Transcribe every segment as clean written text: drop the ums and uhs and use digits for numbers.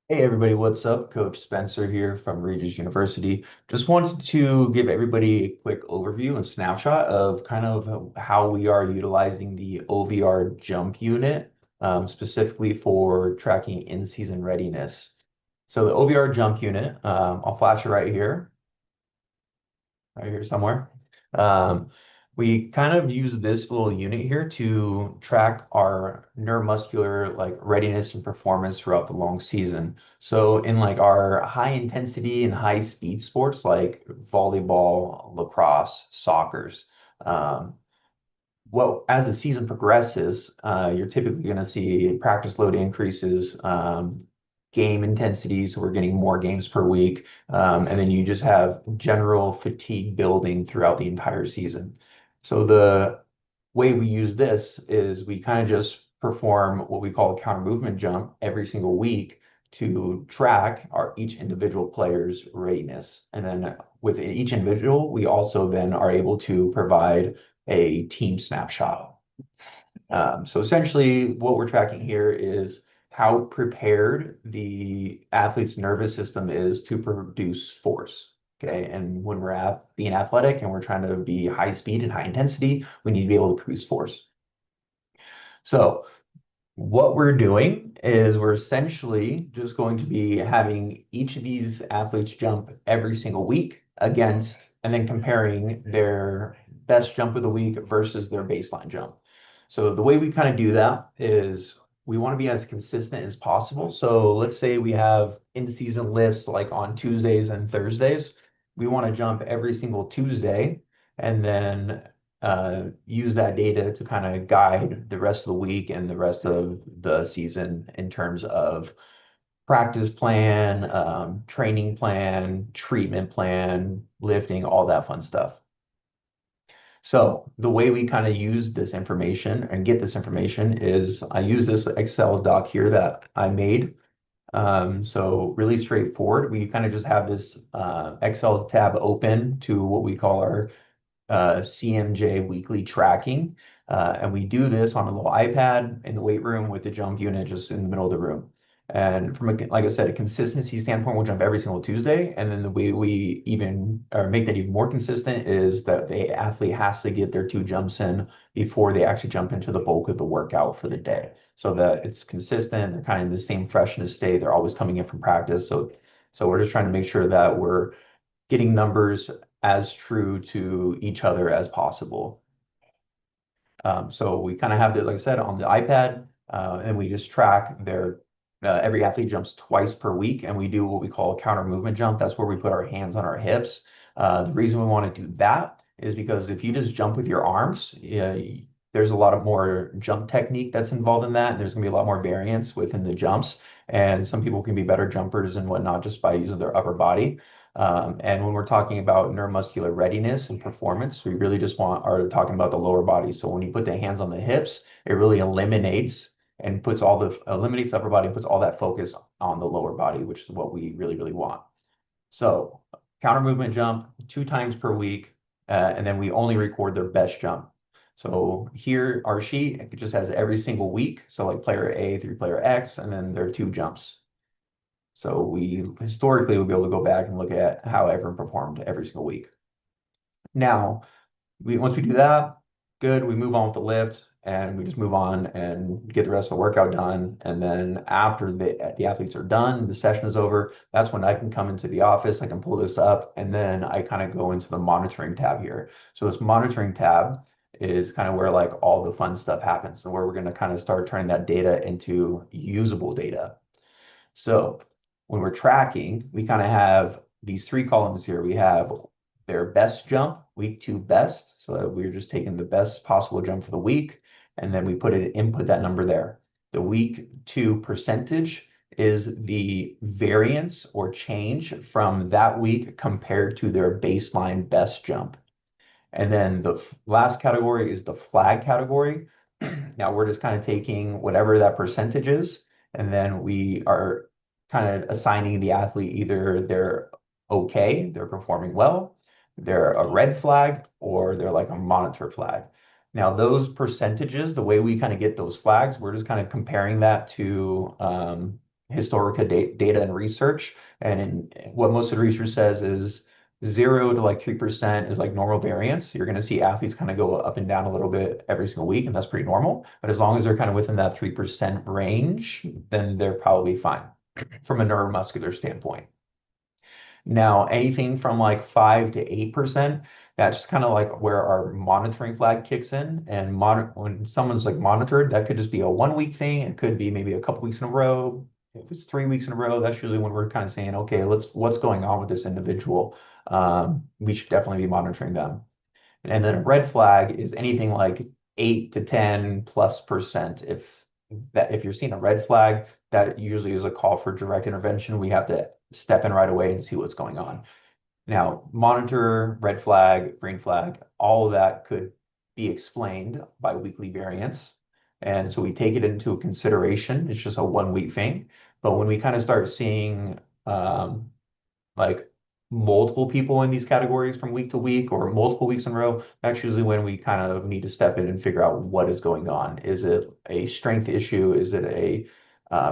Hey everybody, what's up? Coach Spencer here from Regis University. Just wanted to give everybody a quick overview and snapshot of kind of how we are utilizing the OVR Jump unit, specifically for tracking in-season readiness. So the OVR Jump unit, I'll flash it right here somewhere. Um, we kind of use this little unit here to track our neuromuscular like readiness and performance throughout the long season. So in like our high intensity and high speed sports like volleyball, lacrosse, soccer's, um, well, as the season progresses, you're typically going to see practice load increases, game intensity, so we're getting more games per week, and then you just have general fatigue building throughout the entire season. So the way we use this is we kind of just perform what we call a counter movement jump every single week to track our each individual player's readiness. And then with each individual, we also then are able to provide a team snapshot. So essentially, what we're tracking here is how prepared the athlete's nervous system is to produce force. Okay, and when we're being athletic and we're trying to be high speed and high intensity, we need to be able to produce force. So what we're doing is we're essentially just going to be having each of these athletes jump every single week against, and then comparing their best jump of the week versus their baseline jump. So the way we kind of do that is we want to be as consistent as possible. So let's say we have in-season lifts like on Tuesdays and Thursdays. We want to jump every single Tuesday and then use that data to kind of guide the rest of the week and the rest of the season in terms of practice plan, training plan, treatment plan, lifting, all that fun stuff. So the way we kind of use this information and get this information is I use this Excel doc here that I made. So really straightforward. We kind of just have this Excel tab open to what we call our CMJ weekly tracking. And we do this on a little iPad in the weight room with the jump unit just in the middle of the room. And from a, like I said, a consistency standpoint, we'll jump every single Tuesday. And then the way we even or make that even more consistent is that the athlete has to get their two jumps in before they actually jump into the bulk of the workout for the day. So that it's consistent, they're kind of in the same freshness state, they're always coming in from practice. So we're just trying to make sure that we're getting numbers as true to each other as possible. So we kind of have it, like I said, on the iPad, and we just track their every athlete jumps twice per week, and we do what we call a counter movement jump. That's where we put our hands on our hips. The reason we want to do that is because if you just jump with your arms, there's a lot of more jump technique that's involved in that, and there's going to be a lot more variance within the jumps. And some people can be better jumpers and whatnot just by using their upper body. And when we're talking about neuromuscular readiness and performance, we really just are talking about the lower body. So when you put the hands on the hips, it really eliminates and eliminates the upper body and puts all that focus on the lower body, which is what we really, really want. So counter movement jump 2 times per week, and then we only record their best jump. So here, our sheet, it just has every single week. So like player A through player X, and then their two jumps. So we historically would be able to go back and look at how everyone performed every single week. Now, once we do that, good, we move on with the lift and we just move on and get the rest of the workout done. And then after the athletes are done, the session is over, that's when I can come into the office, I can pull this up, and then I kind of go into the monitoring tab here. So this monitoring tab is kind of where like all the fun stuff happens and where we're going to kind of start turning that data into usable data. So when we're tracking, we kind of have these three columns here. We have their best jump, week two best. So we're just taking the best possible jump for the week, and then we input that number there. The week two percentage is the variance or change from that week compared to their baseline best jump. And then the last category is the flag category. Now we're just kind of taking whatever that percentage is, and then we are kind of assigning the athlete either they're okay, they're performing well, they're a red flag, or they're like a monitor flag. Now those percentages, the way we kind of get those flags, we're just kind of comparing that to historical data and research. And what most of the research says is 0 to like 3% is like normal variance. You're going to see athletes kind of go up and down a little bit every single week, and that's pretty normal. But as long as they're kind of within that 3% range, then they're probably fine from a neuromuscular standpoint. Now, anything from like 5 to 8%, that's kind of like where our monitoring flag kicks in. And when someone's like monitored, that could just be a 1 week thing. It could be maybe a couple weeks in a row. If it's 3 weeks in a row, that's usually when we're kind of saying, okay, what's going on with this individual? We should definitely be monitoring them. And then a red flag is anything like 8 to 10 plus percent. If you're seeing a red flag, that usually is a call for direct intervention. We have to step in right away and see what's going on. Now, monitor, red flag, green flag, all of that could be explained by weekly variance. And so we take it into consideration. It's just a 1 week thing. But when we kind of start seeing like multiple people in these categories from week to week or multiple weeks in a row, that's usually when we kind of need to step in and figure out what is going on. Is it a strength issue? Is it a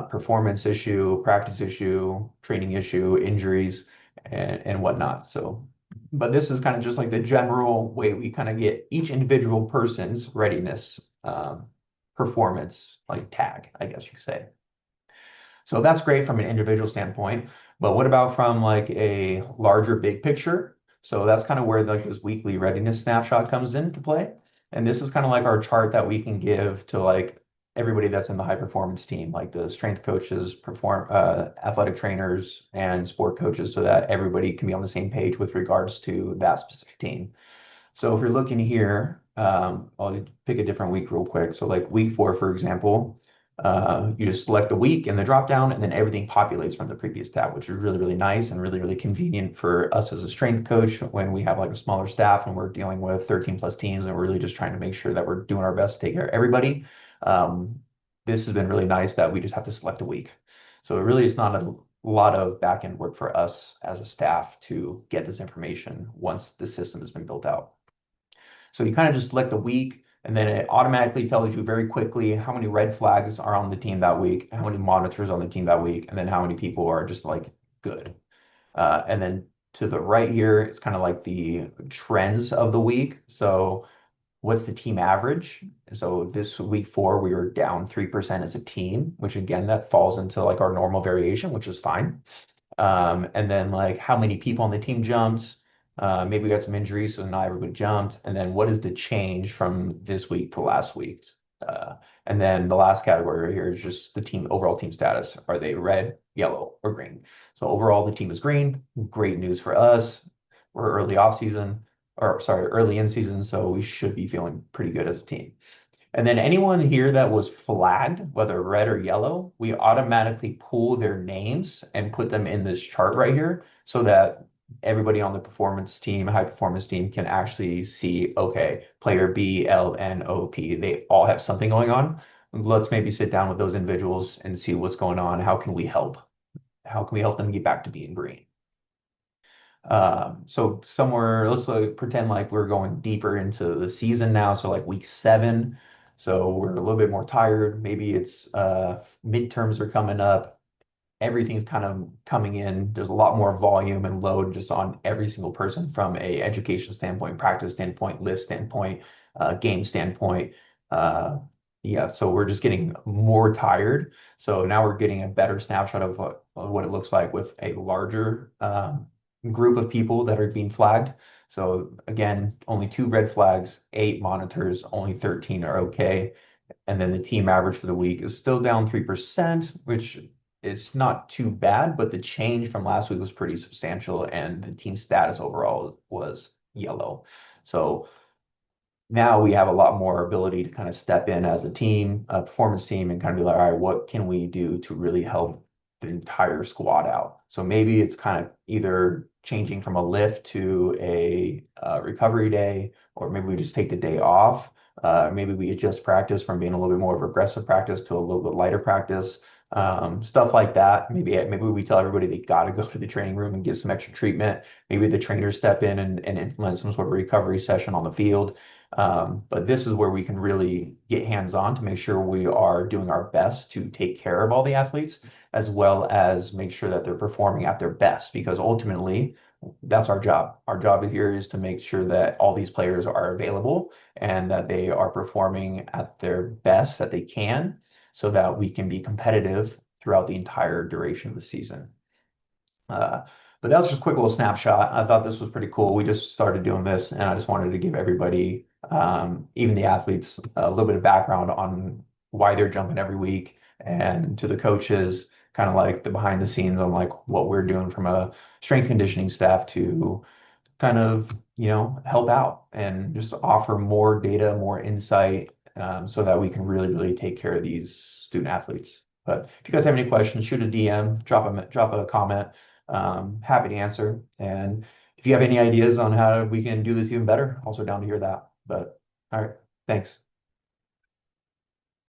performance issue, practice issue, training issue, injuries, and whatnot? So, but this is kind of just like the general way we kind of get each individual person's readiness performance like tag, I guess you could say. So that's great from an individual standpoint. But what about from like a larger big picture? So that's kind of where like this weekly readiness snapshot comes into play. And this is kind of like our chart that we can give to like everybody that's in the high performance team, like the strength coaches, athletic trainers, and sport coaches, so that everybody can be on the same page with regards to that specific team. So if you're looking here, I'll pick a different week real quick. So like week 4, for example, you just select the week in the drop down, and then everything populates from the previous tab, which is really, really nice and really, really convenient for us as a strength coach when we have like a smaller staff and we're dealing with 13 plus teams and we're really just trying to make sure that we're doing our best to take care of everybody. This has been really nice that we just have to select a week. So it really is not a lot of back end work for us as a staff to get this information once the system has been built out. So you kind of just select the week, and then it automatically tells you very quickly how many red flags are on the team that week, how many monitors on the team that week, and then how many people are just like good. And then to the right here, it's kind of like the trends of the week. So what's the team average? So this week 4, we were down 3% as a team, which again, that falls into like our normal variation, which is fine. And then like how many people on the team jumped. Maybe we got some injuries, so not everybody jumped. And then what is the change from this week to last week? And then the last category right here is just the team overall team status. Are they red, yellow, or green? So overall, the team is green. Great news for us. We're early off season, or sorry, early in season, so we should be feeling pretty good as a team. And then anyone here that was flagged, whether red or yellow, we automatically pull their names and put them in this chart right here so that everybody on the performance team, high performance team, can actually see, okay, player B, L, N, O, P, they all have something going on. Let's maybe sit down with those individuals and see what's going on. How can we help? How can we help them get back to being green? So somewhere, let's pretend like we're going deeper into the season now. So like week 7. So we're a little bit more tired. Maybe it's midterms are coming up. Everything's kind of coming in. There's a lot more volume and load just on every single person from a education standpoint, practice standpoint, lift standpoint, game standpoint. Yeah, so we're just getting more tired. So now we're getting a better snapshot of what it looks like with a larger group of people that are being flagged. So again, only 2 red flags, 8 monitors, only 13 are okay. And then the team average for the week is still down 3%, which is not too bad, but the change from last week was pretty substantial, and the team status overall was yellow. So now we have a lot more ability to kind of step in as a team, a performance team, and kind of be like, all right, what can we do to really help the entire squad out? So maybe it's kind of either changing from a lift to a recovery day, or maybe we just take the day off. Maybe we adjust practice from being a little bit more of aggressive practice to a little bit lighter practice. Stuff like that. Maybe we tell everybody they got to go to the training room and get some extra treatment. Maybe the trainers step in and implement some sort of recovery session on the field. But this is where we can really get hands-on to make sure we are doing our best to take care of all the athletes. as well as make sure that they're performing at their best, because ultimately that's our job. Our job here is to make sure that all these players are available and that they are performing at their best that they can so that we can be competitive throughout the entire duration of the season. Uh, but that was just a quick little snapshot. I thought this was pretty cool. We just started doing this, and I just wanted to give everybody, even the athletes, a little bit of background on why they're jumping every week, and to the coaches, kind of like the behind the scenes on like what we're doing from a strength conditioning staff to kind of, help out and just offer more data, more insight, so that we can really, really take care of these student athletes. But if you guys have any questions, shoot a DM, drop a comment. Happy to answer. And if you have any ideas on how we can do this even better, also down to hear that. But all right, thanks.